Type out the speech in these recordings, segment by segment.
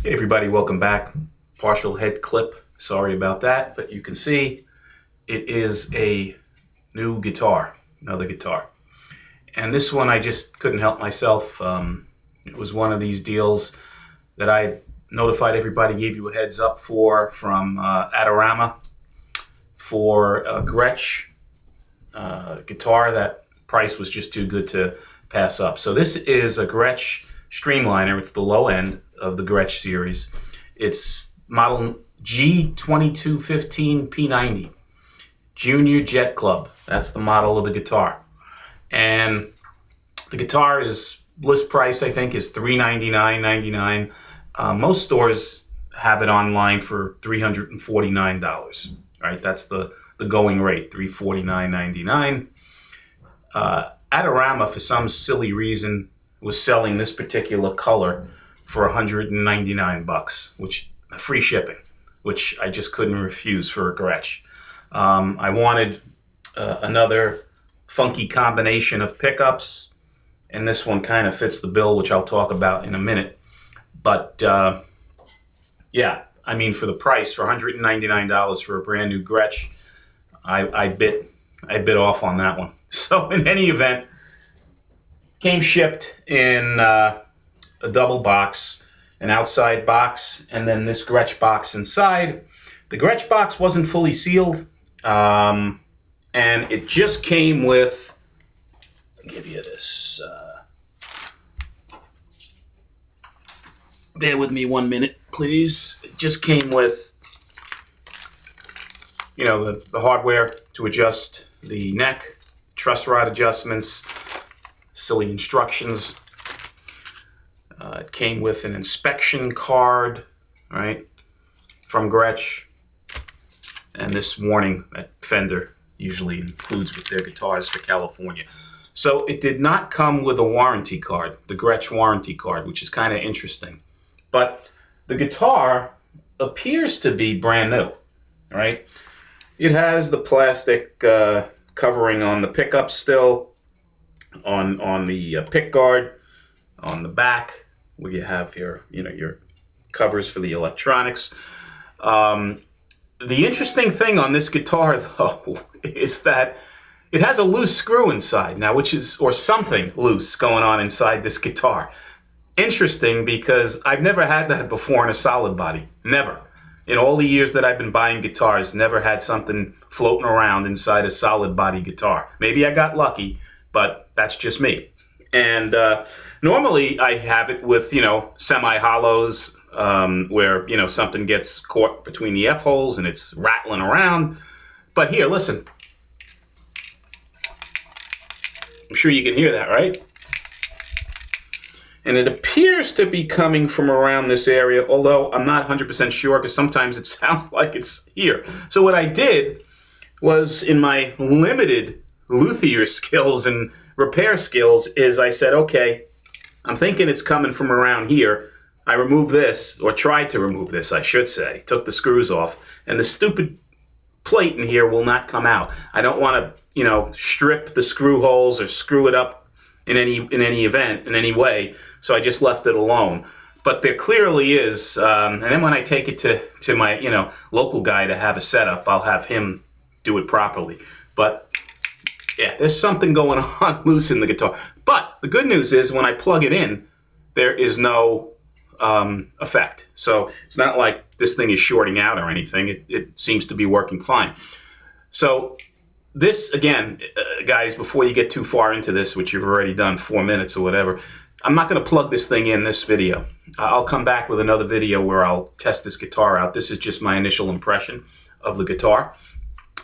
Hey everybody, welcome back. Partial head clip. Sorry about that, but you can see it is a new guitar, another guitar. And this one I just couldn't help myself. It was one of these deals that I notified everybody, gave you a heads up for from Adorama for a Gretsch guitar. That price was just too good to pass up. So this is a Gretsch Streamliner. It's the low end of the Gretsch series. It's model G2215 P90, Junior Jet Club. That's the model of the guitar. And the guitar is list price, I think, is $399.99. Most stores have it online for $349. Right? That's the going rate, $349.99. Adorama, for some silly reason, was selling this particular color for $199, which free shipping, which I just couldn't refuse for a Gretsch. I wanted another funky combination of pickups, and this one kind of fits the bill, which I'll talk about in a minute. But yeah, I mean, for the price, for $199 for a brand new Gretsch, I bit off on that one. So in any event, came shipped in a double box, an outside box, and then this Gretsch box inside. The Gretsch box wasn't fully sealed, and it just came with, I'll give you this, bear with me 1 minute, please. It just came with, you know, the hardware to adjust the neck, truss rod adjustments, silly instructions. It came with an inspection card, right, from Gretsch, and this warning that Fender usually includes with their guitars for California. So it did not come with a warranty card, the Gretsch warranty card, which is kind of interesting. But the guitar appears to be brand new, right? It has the plastic covering on the pickup still, on the pick guard, on the back where you have your covers for the electronics. The interesting thing on this guitar, though, is that it has a loose screw inside now, or something loose going on inside this guitar. Interesting, because I've never had that before in a solid body. Never. In all the years that I've been buying guitars, never had something floating around inside a solid body guitar. Maybe I got lucky, but that's just me. And normally I have it with, semi-hollows, where, something gets caught between the F-holes and it's rattling around. But here, listen. I'm sure you can hear that, right? And it appears to be coming from around this area, although I'm not 100% sure, because sometimes it sounds like it's here. So what I did was, in my limited luthier skills and repair skills, is I said, okay, I'm thinking it's coming from around here. I removed this, or tried to remove this, I should say. Took the screws off, and the stupid plate in here will not come out. I don't want to, strip the screw holes or screw it up in any event, in any way, so I just left it alone. But there clearly is, and then when I take it to my local guy to have a setup, I'll have him do it properly. But yeah, there's something going on loose in the guitar. But the good news is, when I plug it in, there is no effect. So it's not like this thing is shorting out or anything. It seems to be working fine. So this, again, guys, before you get too far into this, which you've already done 4 minutes or whatever, I'm not going to plug this thing in this video. I'll come back with another video where I'll test this guitar out. This is just my initial impression of the guitar.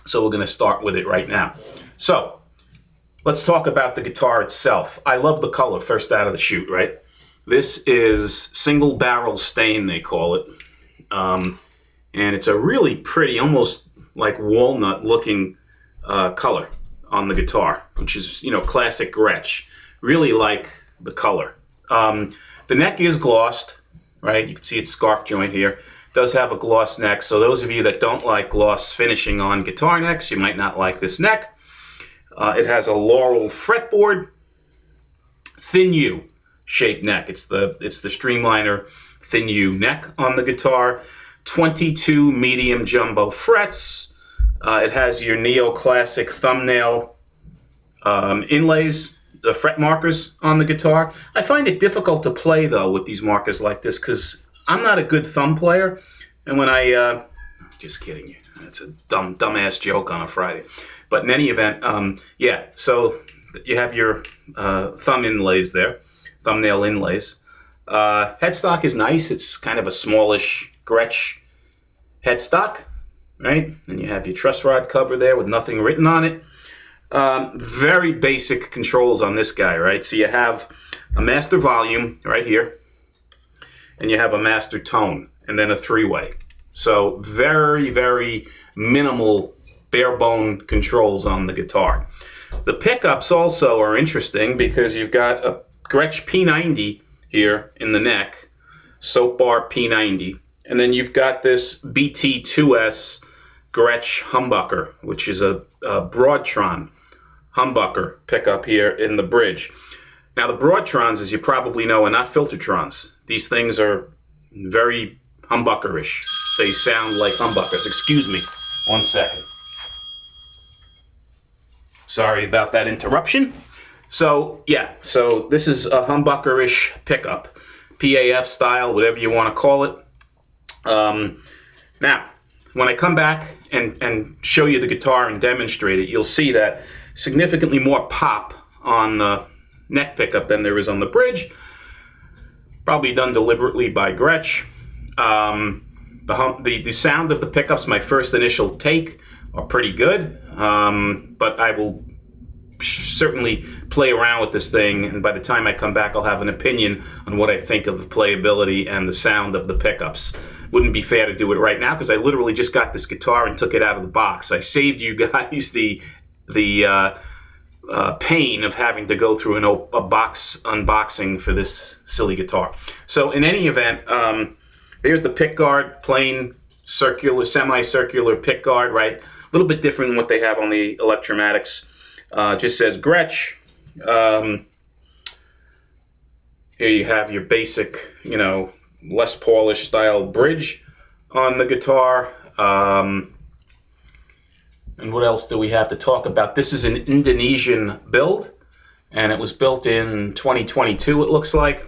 So we're going to start with it right now. So let's talk about the guitar itself. I love the color first out of the chute, right? This is single barrel stain, they call it. And it's a really pretty, almost like walnut looking color on the guitar, which is, classic Gretsch. Really like the color. The neck is glossed, right? You can see its scarf joint here. It does have a gloss neck, so those of you that don't like gloss finishing on guitar necks, you might not like this neck. It has a laurel fretboard, thin U, shaped neck. It's the Streamliner Thin U neck on the guitar. 22 medium jumbo frets. It has your neoclassic thumbnail inlays, the fret markers on the guitar. I find it difficult to play though with these markers like this because I'm not a good thumb player, and when I just kidding you, that's a dumbass joke on a Friday. But in any event, yeah. So you have your thumb inlays there, thumbnail inlays. Headstock is nice. It's kind of a smallish Gretsch headstock, right? And you have your truss rod cover there with nothing written on it. Very basic controls on this guy, right? So you have a master volume right here, and you have a master tone, and then a three-way. So very, very minimal, bare bone controls on the guitar. The pickups also are interesting because you've got a Gretsch P90 here in the neck, soap bar P90, and then you've got this BT2S Gretsch humbucker, which is a Broadtron humbucker pickup here in the bridge. Now the Broadtrons, as you probably know, are not Filtertrons. These things are very humbuckerish. They sound like humbuckers. Excuse me, 1 second. Sorry about that interruption. So yeah, so this is a humbuckerish pickup, PAF style, whatever you want to call it. Now, when I come back and show you the guitar and demonstrate it, you'll see that significantly more pop on the neck pickup than there is on the bridge. Probably done deliberately by Gretsch. The sound of the pickups, my first initial take, are pretty good, but I will certainly play around with this thing, and by the time I come back I'll have an opinion on what I think of the playability and the sound of the pickups. Wouldn't be fair to do it right now because I literally just got this guitar and took it out of the box. I saved you guys the pain of having to go through a box unboxing for this silly guitar. So in any event, there's the pick guard, plain circular, semi-circular pick guard, right? A little bit different than what they have on the Electromatics. Just says Gretsch. Here you have your basic, Les Paulish style bridge on the guitar. And what else do we have to talk about? This is an Indonesian build, and it was built in 2022, it looks like.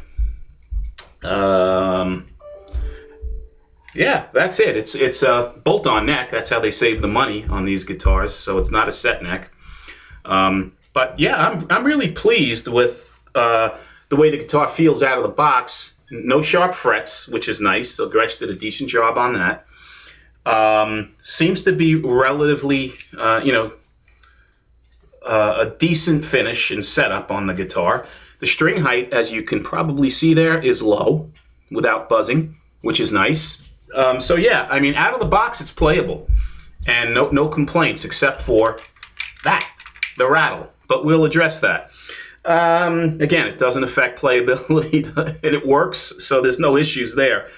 Yeah, that's it. It's a bolt-on neck. That's how they save the money on these guitars, so it's not a set neck. But yeah, I'm really pleased with the way the guitar feels out of the box. No sharp frets, which is nice, so Gretsch did a decent job on that. Seems to be relatively, a decent finish and setup on the guitar. The string height, as you can probably see there, is low without buzzing, which is nice. So yeah, I mean, out of the box, it's playable, and no complaints except for that, the rattle. But we'll address that. Again, it doesn't affect playability, and it works, so there's no issues there.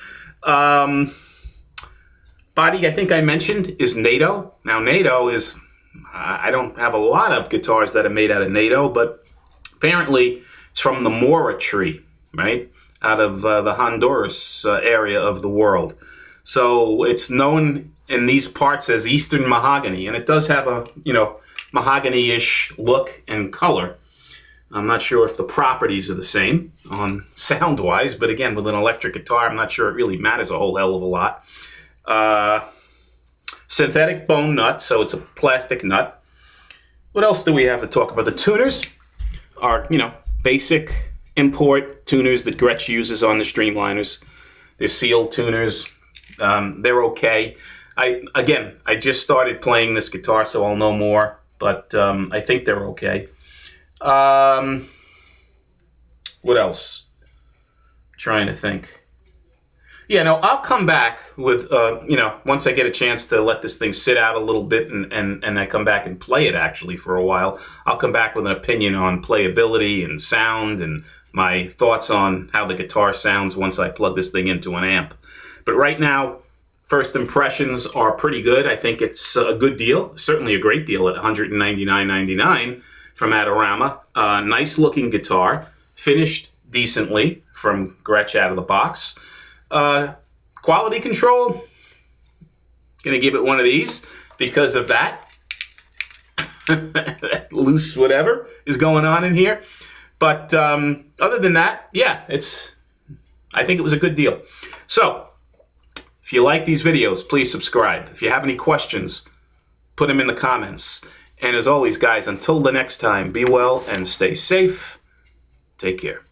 Body, I think I mentioned, is NATO. Now, NATO is, I don't have a lot of guitars that are made out of NATO, but apparently it's from the Mora tree, right? Out of the Honduras area of the world. So it's known in these parts as Eastern mahogany, and it does have a, mahogany-ish look and color. I'm not sure if the properties are the same on sound-wise, but again, with an electric guitar, I'm not sure it really matters a whole hell of a lot. Synthetic bone nut, so it's a plastic nut. What else do we have to talk about? The tuners are, basic import tuners that Gretsch uses on the Streamliners. They're sealed tuners. They're okay. I just started playing this guitar, so I'll know more, but I think they're okay. What else? Trying to think. Yeah, no, I'll come back with, once I get a chance to let this thing sit out a little bit and I come back and play it actually for a while, I'll come back with an opinion on playability and sound and my thoughts on how the guitar sounds once I plug this thing into an amp. But right now, first impressions are pretty good. I think it's a good deal, certainly a great deal at $199.99 from Adorama. Nice looking guitar, finished decently from Gretsch out of the box. Quality control, gonna give it one of these because of that. Loose whatever is going on in here. But other than that, yeah, I think it was a good deal. So, if you like these videos, please subscribe. If you have any questions, put them in the comments. And as always, guys, until the next time, be well and stay safe. Take care.